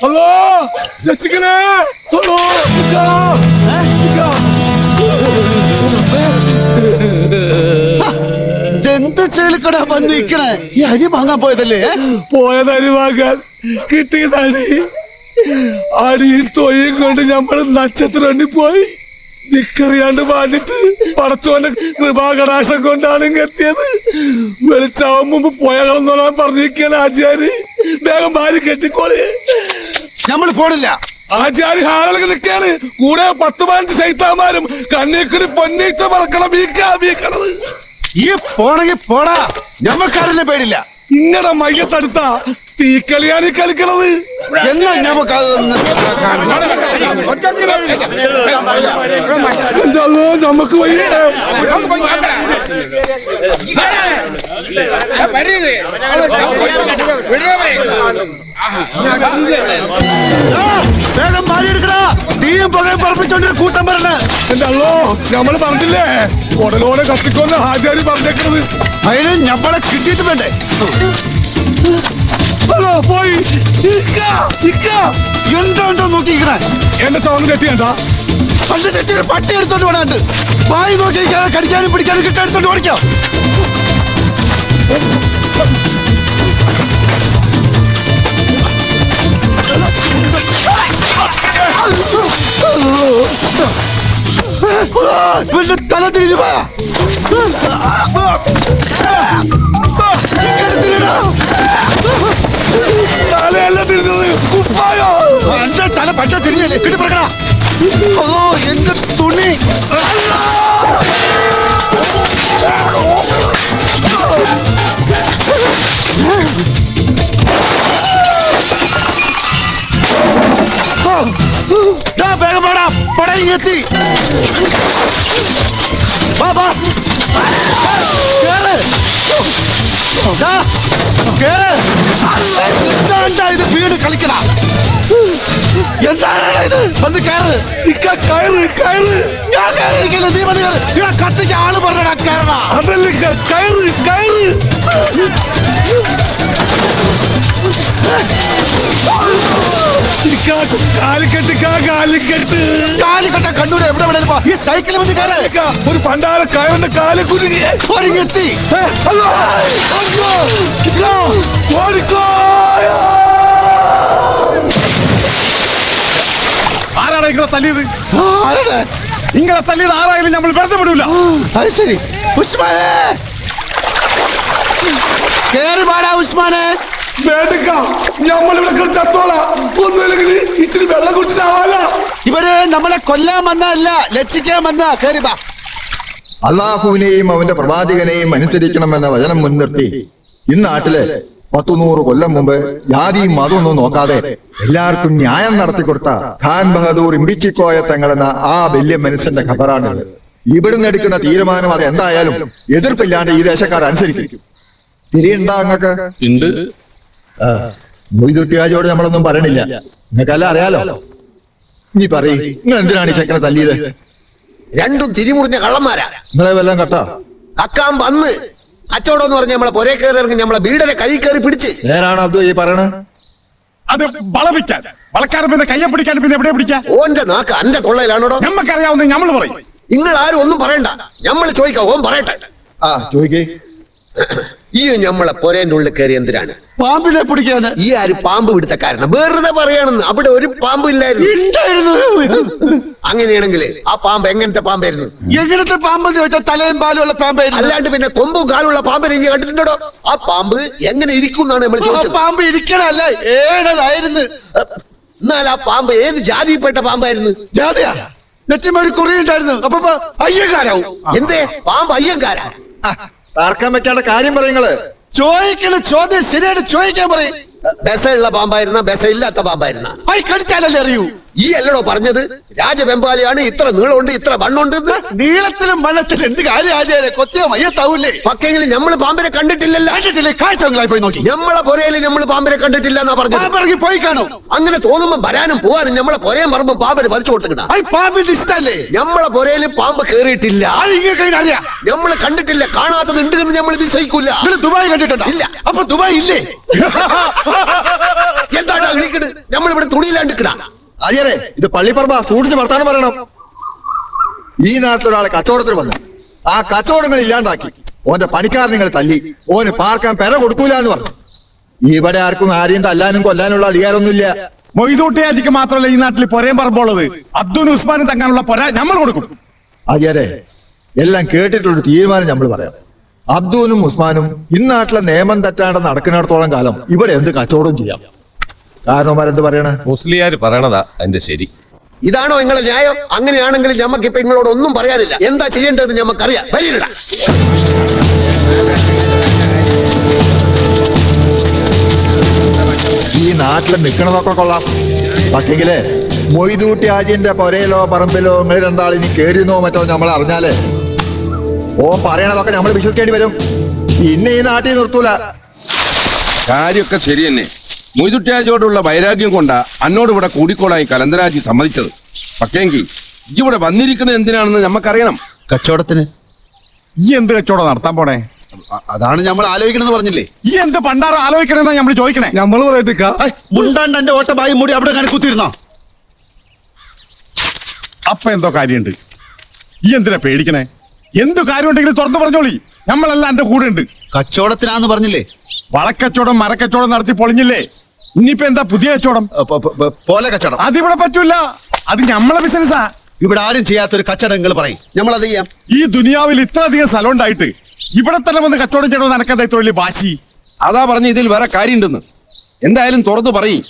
Hello രസിക്കണേ, hello എന്ത് ചേലിക്കടാ വന്നിരിക്കണേ? ഈ അരി വാങ്ങാൻ പോയതല്ലേ? പോയത് അരി വാങ്ങാൻ, കിട്ടിയതാണ് അടിയിൽ തൊയ്യും കൊണ്ട് നമ്മൾ നക്ഷത്രണ്ടി പോയി. നിക്കറിയാണ്ട് വാങ്ങിട്ട് പടച്ചോന്റെ കൃപാകടാശം കൊണ്ടാണ് എത്തിയത്. വെളിച്ചാവും മുമ്പ് പോയകളെന്നോളാൻ പറഞ്ഞിരിക്കാൻ ആചാര്. വേഗം ഭാര്യ കെട്ടിക്കോളി. നമ്മൾ പോണില്ല. ആചാര്യ ഹാളിൽ നിൽക്കാണ്. കൂടെ 10-15 സൈത്താന്മാരും കണ്ണീക്കുരി പൊന്നീച്ച പറക്കണം. വീക്കണത് ഈ പോണെങ്കിൽ പോടാ, ഞമ്മക്കാരല്ലേ പേടില്ല. ഇങ്ങനെ മയ്യത്തടുത്ത തീക്കളിയാണ് ഈ കളിക്കണത്. എന്നാ ഞമ്മക്ക് നമുക്ക് വയ്യേ. വേഗം ഭാര്യ എടുക്കടാ. തീയും പുകയും പറപ്പിച്ചോണ്ടൊരു കൂട്ടം വരണേ. എന്റെ അല്ലോ, നമ്മള് പറഞ്ഞില്ലേ ഉടലോടെ കത്തിക്കൊന്ന് ആചാര്യ പറഞ്ഞേക്കണത്. അതിന് ഞമ്മളെ കിട്ടിയിട്ട് വേണ്ടേ? ഹലോ പോയി. എന്തോ നോക്കിക്കണേ. എന്റെ സൗണ്ട് കെട്ടിയണ്ട. പണ്ട് ചെട്ടിയൊരു പട്ടി എടുത്തോണ്ട് വേണുണ്ട്. വായി നോക്കി കടിക്കാനും പിടിക്കാനും കിട്ടെടുത്തോണ്ട് ഓടിക്കോ. തല തിരിഞ്ഞു പോയാ തലയല്ല തിരിഞ്ഞത്, കുപ്പായോ. എന്റെ തല പറ്റ തിരിഞ്ഞല്ലേ കിട്ടി പറക്കണ. അതോ എന്റെ തുണി. വേഗം പാടാ, പടയെത്തി. ഇത് വീട് കളിക്കണ. എന്താണ് ഇത്? വന്ന് കയറ്. കയറ് കയറ്. ഞാൻ കയറിയിരിക്കില്ല, നീ മതി കയറ്. ഇവിടെ കത്തിക്ക് ആള് പറഞ്ഞ കയറണ. അതല്ലേ കയറ് കയറ്. കാലിക്കെട്ട് കാലിക്കട്ട കണ്ണൂര് എവിടെ വേണേലും ഈ സൈക്കിളിൽ വന്ന് കയറ്. ഒരു പണ്ടാല കയറിന്റെ കാല് കുരുങ്ങി ഒരുങ്ങെത്തി. ഓടിക്കോ. ആരാണ് ഇങ്ങനെ തല്ലിയത്? ആരുടെ? ഇങ്ങനെ തല്ലിയത് ആരായാലും നമ്മൾ ബന്ധപ്പെടില്ല. അത് ശരി. ഉസ്മാനെ കേറി പാടാ. ഉസ്മാനെ വേണ്ടക്ക, നമ്മളിവിടെ ചത്തോളാം. ഒന്നുമില്ലെങ്കിൽ ഇച്ചിരി വെള്ളം കുടിച്ച് ചാവാല. ഇവര് നമ്മളെ കൊല്ലാൻ വന്നല്ല, ലക്ഷിക്കാൻ വന്ന. കേറി പാ. അള്ളാഹുവിനെയും അവന്റെ പ്രവാചകനെയും അനുസരിക്കണമെന്ന വചനം മുൻനിർത്തി ഇന്നാട്ടില് 100 കൊല്ലം മുമ്പ് ജാതിയും മതമൊന്നും നോക്കാതെ എല്ലാവർക്കും ന്യായം നടത്തിക്കൊടുത്ത ഖാൻ ബഹദൂർ ഇമ്പിച്ചിക്കോയ തങ്ങളെന്ന ആ വലിയ മനുഷ്യന്റെ ഖബറാണിത്. ഇവിടുന്ന് എടുക്കുന്ന തീരുമാനം അത് എന്തായാലും എതിർപ്പില്ലാണ്ട് ഈ ദേശക്കാർ അനുസരിക്കും. തിരിയുണ്ടാ അങ്ങക്ക്? മൊയ്തുട്ടിയാജോട് നമ്മളൊന്നും പറയണില്ല, നിങ്ങൾക്കെല്ലാം അറിയാലോ. നീ പറയ്, നിങ്ങൾ എന്തിനാണ് ഈ ചെക്കനെ തല്ലിയത്? രണ്ടും തിരിമുറിഞ്ഞ കള്ളന്മാരാ. നിങ്ങളെ വല്ലതും കട്ടോ? കക്കാൻ വന്ന് കച്ചവടം എന്ന് പറഞ്ഞ നമ്മളെ പൊരേ കയറി ഇറങ്ങി നമ്മളെ വീടിനെ കൈ കയറി പിടിച്ച്. നേരാണോ അബ്ദു ഈ പറയണ? അത് വളവിക്കാൻ വളക്കാരൻ പിന്നെ കയ്യെ പിടിക്കാൻ പിന്നെ എവിടെ പിടിക്കാൻ? ഓന്റെ നാക്ക് അന്റെ തൊള്ളയിലാണോടോ? നമ്മക്കറിയാവുന്ന നമ്മൾ പറയും. നിങ്ങൾ ആരും ഒന്നും പറയണ്ട, നമ്മൾ ചോദിക്കാം. ഓൻ പറയട്ടെ. ആ ചോദിക്കേ. ഈ നമ്മളെ പൊരേന്റെ ഉള്ളിൽ കയറി എന്തിനാണ്? പാമ്പിനെ പിടിക്കാന്. ഈ ആര് പാമ്പ് പിടുത്തക്കാരന്? വെറുതെ പറയാണെന്ന്. അവിടെ ഒരു പാമ്പ് ഇല്ലായിരുന്നു. അങ്ങനെയാണെങ്കിൽ ആ പാമ്പ് എങ്ങനത്തെ പാമ്പായിരുന്നു? എങ്ങനത്തെ പാമ്പെന്ന് ചോദിച്ചാൽ തലയും പാലും ഉള്ള പാമ്പായിരുന്നു. അല്ലാണ്ട് പിന്നെ കൊമ്പും കാലുള്ള പാമ്പിനെ നീ കണ്ടിട്ടുണ്ടോ? ആ പാമ്പ് എങ്ങനെ ഇരിക്കും എന്നാണ് നമ്മൾ ചോദിച്ചത്. പാമ്പ് ഇരിക്കണല്ലേ, ഏഴതായിരുന്നു. എന്നാൽ ആ പാമ്പ് ഏത് ജാതിയിൽപ്പെട്ട പാമ്പായിരുന്നു? ജാതിയാ. നെറ്റിമൊരു കുറിയുണ്ടായിരുന്നു. അപ്പൊ അയ്യക്കാരാവും. എന്തേ പാമ്പ് അയ്യങ്കാരാ? തർക്കം വെക്കാണ്ട കാര്യം പറയുങ്ങള്. ചോദിക്കണ ചോദ്യം ശരിയായിട്ട് ചോദിക്കാൻ പറയും. ബെസയുള്ള പാമ്പായിരുന്ന ബെസ ഇല്ലാത്ത പാമ്പായിരുന്ന? കടിച്ചാലല്ലേ അറിയൂ. ഈ അല്ലടോ പറഞ്ഞത് രാജവെമ്പാലയാണ് ഇത്ര നീളമുണ്ട് ഇത്ര വണ്ണുണ്ട്. നീളത്തിലും വണ്ണത്തിലും എന്ത് കാര്യം ആചാര്യ? കൊത്തിയ മയ്യത്താവൂലേ. പക്കെങ്കിലും നമ്മള് പാമ്പിനെ കണ്ടിട്ടില്ലല്ലോ. കണ്ടിട്ടില്ലേ? കാഴ്ചകളായി പോയി നോക്കി. നമ്മളെ പൊരയില് നമ്മള് പാമ്പിനെ കണ്ടിട്ടില്ല എന്നാ പറഞ്ഞത്. പോയി കാണും. അങ്ങനെ തോന്നുമ്പോ വരാനും പോവാനും നമ്മളെ പൊരയും പറമ്പും പാമ്പിന് വലിച്ചു കൊടുത്തിട്ടാ. പാമ്പിന്റെ ഇഷ്ടല്ലേ? നമ്മളെ പൊരയില് പാമ്പ് കേറിയിട്ടില്ല. അറിയാം. നമ്മള് കണ്ടിട്ടില്ല. കാണാത്തത് ഉണ്ട് എന്ന് നമ്മൾ വിശ്വസിക്കൂല. ദുബായ് കണ്ടിട്ടുണ്ടോ? ഇല്ല. അപ്പൊ ദുബായ് ഇല്ലേ? എന്താണ് വിളിക്കണ്? നമ്മളിവിടെ നടക്കടാ. അയ്യരെ ഇത് പള്ളിപ്പറമ്പ സൂക്ഷിച്ച് വർത്താനം പറയണം. ഈ നാട്ടിലൊരാളെ കച്ചവടത്തിന് വന്നു, ആ കച്ചവടങ്ങൾ ഇല്ലാണ്ടാക്കി ഓന്റെ പണിക്കാരനുങ്ങൾ തല്ലി, ഓന് പാർക്കാൻ പെര കൊടുക്കൂല എന്ന് പറഞ്ഞു. ഇവിടെ ആർക്കും ആരെയും തല്ലാനും കൊല്ലാനുള്ള അധികാരമൊന്നുമില്ല. മൊയ്തൂട്ടിയാജിക്ക് മാത്രമല്ല ഈ നാട്ടിൽ പൊരയും പറമ്പുള്ളത്. അബ്ദുൽ ഉസ്മാനും തങ്ങാനുള്ള പൊര നമ്മൾ കൊടുക്കും. അയ്യരെ എല്ലാം കേട്ടിട്ടുള്ളൊരു തീരുമാനം നമ്മൾ പറയാം. അബ്ദൂനും ഉസ്മാനും ഇന്നാട്ടിലെ നിയമം തെറ്റാണ്ട് നടക്കുന്നിടത്തോളം കാലം ഇവിടെ എന്ത് കച്ചവടം ചെയ്യാം. കാരണവന്മാരെന്ത് പറയണേ? മുസ്ലിയാർ പറയണതാ അതിന്റെ ശരി. ഇതാണോ നിങ്ങളെ ന്യായം? അങ്ങനെയാണെങ്കിൽ ഞമ്മക്ക് ഇപ്പൊ നിങ്ങളോട് ഒന്നും പറയാനില്ല. എന്താ ചെയ്യേണ്ടതെന്ന് ഞമ്മക്കറിയാം. വരീടാ. ഈ നാട്ടിൽ നിൽക്കണതൊക്കെ കൊള്ളാം, പക്ഷെങ്കിലേ മൊയ്തൂട്ടി ആജിന്റെ പൊരയിലോ പറമ്പിലോ നിങ്ങൾ രണ്ടാളിനി കേറിയെന്നോ മറ്റോ നമ്മൾ അറിഞ്ഞാലേ ഓ പറയണതൊക്കെ നമ്മൾ വിശ്വസിക്കേണ്ടി വരും. ഇന്നെ ഈ നാട്ടിൽ നിർത്തൂല. കാര്യമൊക്കെ ശരി തന്നെ. മൊയ്തുട്ടിയാജോടുള്ള വൈരാഗ്യം കൊണ്ടാ അന്നോട് ഇവിടെ കൂടിക്കോളായി കലന്തരാജി സമ്മതിച്ചത്. പക്ഷേങ്കിൽ ഇവിടെ വന്നിരിക്കുന്നത് എന്തിനാണെന്ന് നമുക്കറിയണം. കച്ചവടത്തിന്. ഈ എന്ത് കച്ചവടം നടത്താൻ പോണേ? അതാണ് നമ്മൾ ആലോചിക്കണമെന്ന് പറഞ്ഞില്ലേ? ഈ എന്ത് പണ്ടാറ് ആലോചിക്കണെന്നാ നമ്മൾ ചോദിക്കണേ. നമ്മൾ പറയത്തേക്ക മുണ്ടാണ്ട് എന്റെ ഓട്ട ബായി മൂടി അവിടെ കണക്കുത്തിരുന്നോ? അപ്പൊ എന്തോ കാര്യമുണ്ട്. ഈ എന്തിനാ പേടിക്കണേ? എന്തു കാര്യമുണ്ടെങ്കിലും തുറന്നു പറഞ്ഞോളി. നമ്മളെല്ലാം എന്റെ കൂടെ ഉണ്ട്. കച്ചവടത്തിനാന്ന് പറഞ്ഞില്ലേ? വളക്കച്ചവടം മരക്കച്ചവടം നടത്തി പൊളിഞ്ഞില്ലേ? ഇനിയിപ്പോ എന്താ പുതിയ കച്ചവടം? പോലെ കച്ചവടം അതിവിടെ പറ്റൂല. അത് നമ്മളെ ബിസിനസ്സാ. ഇവിടെ ആരും ചെയ്യാത്തൊരു കച്ചവടം നിങ്ങൾ പറയും, നമ്മളത് ചെയ്യാം. ഈ ദുനിയാവിൽ ഇത്രയധികം സ്ഥലം ഉണ്ടായിട്ട് ഇവിടെ തന്നെ വന്ന് കച്ചവടം ചെയ്യണമെന്ന് എനക്കെന്താ ഇത്ര വലിയ വാശി? അതാ പറഞ്ഞ ഇതിൽ വേറെ കാര്യമുണ്ടെന്ന്. എന്തായാലും തുറന്നു പറയും.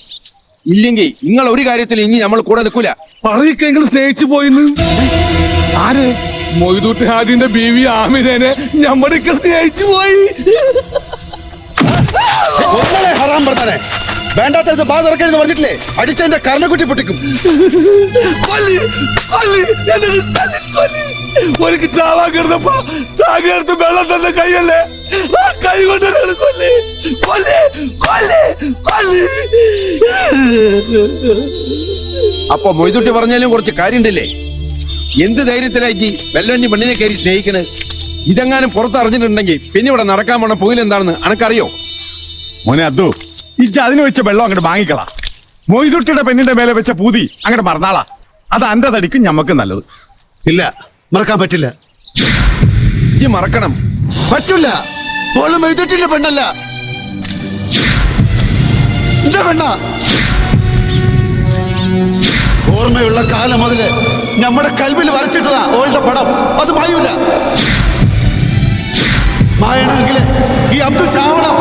ഇല്ലെങ്കിൽ നിങ്ങൾ ഒരു കാര്യത്തിൽ ഇനി നമ്മൾ കൂടെ നിൽക്കൂല. പറയിക്കെങ്കിലും സ്നേഹിച്ചു പോയിന്ന്. ആര്? മൊയ്തൂട്ടി ഹാജിന്റെ ബീവി ആമിനെ ഞമ്മടൊക്കെ സ്നേഹിച്ചു പോയി. ഹറാം പറഞ്ഞേ, വേണ്ടാത്തടുത്ത് ബാ തുറക്കരുത് പറഞ്ഞിട്ടില്ലേ? അടിച്ചതിന്റെ കർണക്കുറ്റി പൊട്ടിക്കും. കൊല്ലി കൊല്ലി എന്നെ തല്ലി കൊല്ലി. ഒരിക്കൽ ചാവാൻ കിടന്നപ്പോ താകെടുത്ത് വെള്ളം തന്ന കൈയല്ലേ, ആ കൈ കൊണ്ടാണ് കൊല്ലി കൊല്ലി കൊല്ലി കൊല്ലി. അപ്പൊ മൊയ്തുട്ടി പറഞ്ഞാലും കുറച്ച് കാര്യമുണ്ടല്ലേ? എന്ത് ധൈര്യത്തിലായി വെല്ലൊന്നി പെണ്ണിനെ കയറി സ്നേഹിക്കണത്? ഇതെങ്ങാനും പുറത്ത് അറിഞ്ഞിട്ടുണ്ടെങ്കിൽ പിന്നെ ഇവിടെ നടക്കാൻ പോണ പുകയിലെന്താണെന്ന് അനക്കറിയോ? മോനെ അദ്ദു, ഇജ്ജ് അതിന് വെച്ച വെള്ളം അങ്ങോട്ട് വാങ്ങിക്കളാ. മൊയ്തുട്ടിയുടെ പെണ്ണിന്റെ മേലെ വെച്ച പൂതി അങ്ങോട്ട് മറന്നാളാ. അത് അന്റെ തടിക്കും ഞമ്മക്ക് നല്ലത്. ഇല്ല, മറക്കാൻ പറ്റില്ല. ഇജ്ജ് മറക്കണം. പറ്റില്ല. പോലും എഴുതിട്ടില്ല, പെണ്ണല്ല എന്റെ പെണ്ണ. ഓർമ്മയുള്ള കാലം മുതല് നമ്മുടെ കൽവിൽ വരച്ചിട്ടതാ ഓളുടെ പടം. അത് മായൂല. മായണമെങ്കില് ഈ അബ്ദു ചാവണം.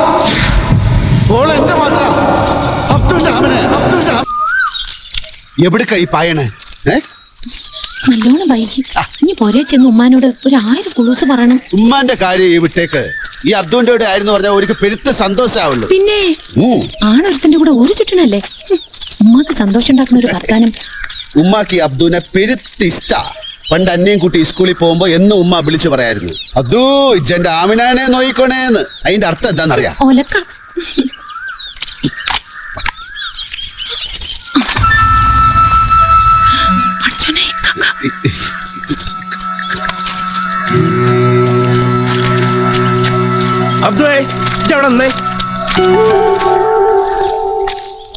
ഓൾ എന്റെ മാത്രം. അബ്ദുന്റെ അവനെ അബ്ദുന്റെ എവിടേക്കാ ഈ പായണേ? നല്ലോണം വൈകി. ഇനി പോരെ ചെന്ന് ഉമ്മാനോട് ഒരു 1000 കുളൂസ് പറയണം. ഉമ്മാന്റെ കാര്യം ഈ വിട്ടേക്ക്. ഈ അബ്ദുന്റെ കൂടെ ആയിരുന്നു പറഞ്ഞാൽ ഒരിക്കൽ പെരുത്ത സന്തോഷാവുള്ളൂ. പിന്നെ ആണൊരുത്തന്റെ കൂടെ ഒരു ചുറ്റണല്ലേ. ഉമ്മാക്ക് സന്തോഷം ഉണ്ടാക്കുന്ന ഒരു വർത്താനം. ഉമ്മാക്ക് ഈ അബ്ദുവിനെ പെരുത്ത് ഇഷ്ട. പണ്ട് അന്നയും കുട്ടി സ്കൂളിൽ പോകുമ്പോ എന്നും ഉമ്മ വിളിച്ചു പറയായിരുന്നു, അബ്ദു ഇജ്ജന്റെ ആമിനാനെ നോയിക്കോണേന്ന്. അതിന്റെ അർത്ഥം എന്താണെന്നറിയാം? ഒലക്ക.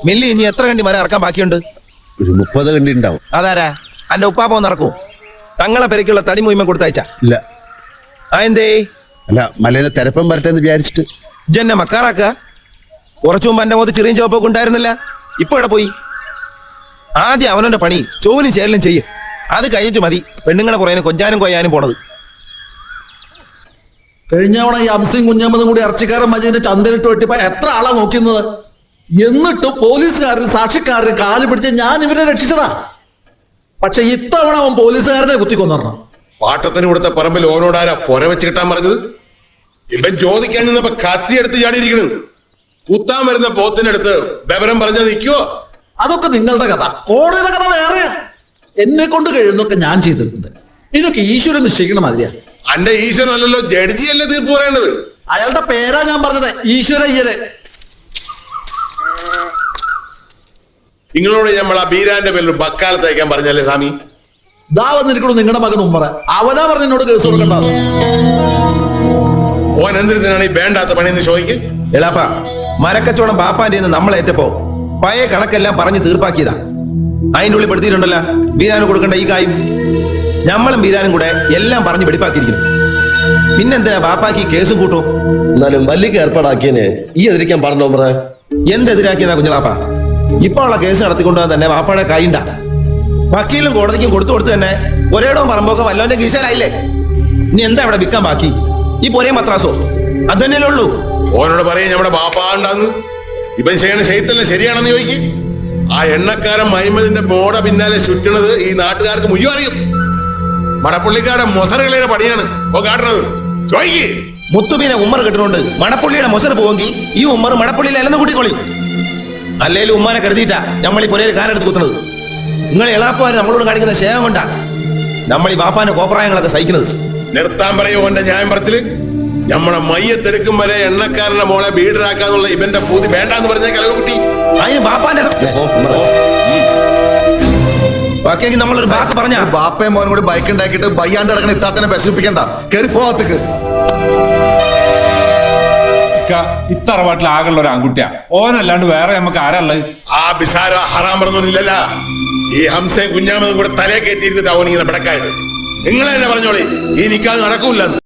മില്ലി ഇനി എത്ര കണ്ടി മരം ഇറക്കാൻ ബാക്കിയുണ്ട്? ഒരു 30 കണ്ടി ഉണ്ടാവും. അതാരാ? അന്റെ ഉപ്പാപ്പോ നടക്കൂ? തങ്ങളെ പെരക്കുള്ള തടി മുയ്മ കൊടുത്തയച്ച? ഇല്ല. എന്തേ? അല്ല, മലയിൽ തിരപ്പം വരട്ടെ എന്ന് വിചാരിച്ചിട്ട്. ഇജ്ജെന്നെ മക്കാറാക്ക? കുറച്ചു മുമ്പ് എന്റെ മുഖത്ത് ചെറിയ ചോപ്പൊക്കെ ഉണ്ടായിരുന്നില്ല. ഇപ്പൊ ഇവിടെ പോയി. ആദ്യം അവനവന്റെ പണി ചോവിനും ചേരലും ചെയ്യ്. അത് കഴിഞ്ഞിട്ട് മതി പെണ്ണുങ്ങളെ പുറകെ കൊഞ്ചാനും കൊയ്യാനും പോണത്. കഴിഞ്ഞ തവണ ഈ അംസയും കുഞ്ഞമ്മതും കൂടി ഇറച്ചിക്കാരൻ മജീന്റെ ചന്തയിലിട്ട് വെട്ടിപ്പോ എത്ര ആളാ നോക്കുന്നത്? എന്നിട്ടും പോലീസുകാരൻ സാക്ഷിക്കാരൻ കാല് പിടിച്ച് ഞാൻ ഇവരെ രക്ഷിച്ചതാ. പക്ഷെ ഇത്തവണ അവൻ പോലീസുകാരനെ കുത്തിക്കൊന്നിറണം. പാട്ടത്തിന് കൊടുത്ത പറമ്പിൽ ഓനോടാരാ പൊര വെച്ച് കിട്ടാൻ പറഞ്ഞത്? ഇവൻ ചോദിക്കാൻ നിന്നപ്പോ കത്തിയെടുത്ത് ചാടിയിരിക്കണ്. കുത്താൻ വരുന്ന പോത്തിനടുത്ത് വിവരം പറഞ്ഞാൽ നിൽക്കുവോ? അതൊക്കെ നിങ്ങളുടെ കഥ. കോടതിയുടെ കഥ വേറെയാ. എന്നെ കൊണ്ട് കഴിയുന്നൊക്കെ ഞാൻ ചെയ്തിട്ടുണ്ട്. ഇതിനൊക്കെ ഈശ്വരൻ നിശ്ചയിക്കണ മാതിരിയാ. അന്റെ ഈശ്വരനല്ലല്ലോ, ജഡ്ജിയല്ലേ തീർപ്പ് പറയേണ്ടത്. അയാളുടെ പേരാ ഞാൻ പറഞ്ഞത്, ഈശ്വരയ്യര്. നിങ്ങളോട് നമ്മൾ ആ ബീരാന്റെ പേരിൽ ബക്കാലത്ത് അയക്കാൻ പറഞ്ഞല്ലേ സ്വാമി? ദാ വന്നിരിക്കണു നിങ്ങളുടെ മകൻ ഉമ്മറ. അവനാ പറഞ്ഞ എന്നോട് കേസ് കൊടുക്കണ്ട. ഓൻ എന്തിനാണ് ഈ വേണ്ടാത്ത പണിയെന്ന് ചോദിക്ക്. എളാപ്പ, മരക്കച്ചവടം ബാപ്പാന്റെ നമ്മളേറ്റപ്പോ പഴയ കണക്കെല്ലാം പറഞ്ഞ് തീർപ്പാക്കിയതാ. അതിൻ്റെ ഉള്ളിൽ പെടുത്തിയിട്ടുണ്ടല്ലോ ബീരാനും കൊടുക്കേണ്ട ഈ കായും. നമ്മളും ബീരാനും കൂടെ എല്ലാം പറഞ്ഞ് വെടിപ്പാക്കിയിരിക്കുന്നു. പിന്നെന്തിനാ ബാപ്പാക്ക് കേസും കൂട്ടും? എന്നാലും വല്ലിക്ക് ഏർപ്പാടാക്കിയതിന് ഈ എതിരിക്കാൻ പറഞ്ഞോ പറ. എന്തെതിരാക്കിയതാ കുഞ്ഞുവാപ്പ? ഇപ്പൊ ഉള്ള കേസ് നടത്തിക്കൊണ്ടുപോകാൻ തന്നെ വാപ്പാടെ കായിണ്ട. വക്കീലും കോടതിക്കും കൊടുത്തു തന്നെ ഒരേടവും പറമ്പൊക്കെ വല്ലോന്റെ കീശയിലായില്ലേ? ഇനി എന്താ ഇവിടെ വിൽക്കാൻ ബാക്കി? ഈ പൊരയും പത്രാസോ അത് തന്നെയല്ലേ ഉള്ളൂ. ഓനോട് പറയാ നമ്മുടെ ബാപ്പാണ്ടാന്ന്. ഇവൻ ചെയ്യണ ചെയ്തല്ല ശരിയാണെന്ന് ചോദിക്കും. ആ എണ്ണക്കാരൻ മൈമതിന്റെ മോട പിന്നാലെ ചുറ്റണത് ഈ നാട്ടുകാർക്ക് മുഴുവൻ അറിയും. മടപ്പുള്ളിക്കാരുടെ മൊസറുകളുടെ പണിയാണ് ഓ കാട്ടുന്നത്. ചോദിക്ക്. മുത്തുബീനെ ഉമ്മർ കെട്ടുകൊണ്ട് മണപ്പുള്ളിയുടെ മൊസർ പോവെങ്കിൽ ഈ ഉമ്മർ മണപ്പുള്ളിയിൽ അല്ലെന്ന് കൂട്ടിക്കൊള്ളി. അല്ലേലും ഉമ്മാനെ കരുതിയിട്ടാ നമ്മൾ ഈ പൊരയിൽ കാലെടുത്ത് കുത്തുന്നത്. നിങ്ങൾ എളാപ്പാര് നമ്മളോട് കാണിക്കുന്ന സ്നേഹം കൊണ്ടാ നമ്മൾ ഈ വാപ്പാന്റെ കോപ്രായങ്ങളൊക്കെ സഹിക്കുന്നത്. നിർത്താൻ പറയോ ഓന്റെ ന്യായം പറച്ചില്. നമ്മളെ മയ്യത്തെടുക്കും വരെ എണ്ണക്കാരന്റെ മോളെ ബീഡറാക്കാന്നുള്ള ഇവന്റെ പൂതി വേണ്ടാന്ന് പറഞ്ഞ കലവ് കുട്ടി. അതിന് ബാപ്പാന്റെ ബാക്കിയെങ്കിൽ നമ്മളൊരു ബാക്ക് പറഞ്ഞ ബാപ്പയും മോനും കൂടി ബൈക്ക് ഉണ്ടാക്കിയിട്ട് ബയ്യാണ്ട് കിടക്കണ ഇത്താത്തനെ ബസ്സിപ്പിക്കണ്ട. കയറി പോകത്തേക്ക്. ഇത്തറവാട്ടിൽ ആകെയുള്ള ഒരു ആൺകുട്ടിയാ. ഓനല്ലാണ്ട് വേറെ നമുക്ക് ആരാള്ളത്? ആ ബിസാര ഹറാം പറഞ്ഞൊന്നുമില്ലല്ല. ഈ ഹംസയും കുഞ്ഞാമതും കൂടെ തലയെ കയറ്റിയിരുന്നിട്ട് അവൻ ഇങ്ങനെ പിടക്കായത്. നിങ്ങൾ തന്നെ പറഞ്ഞോളി ഈ നിക്കാതെ നടക്കൂലെന്ന്.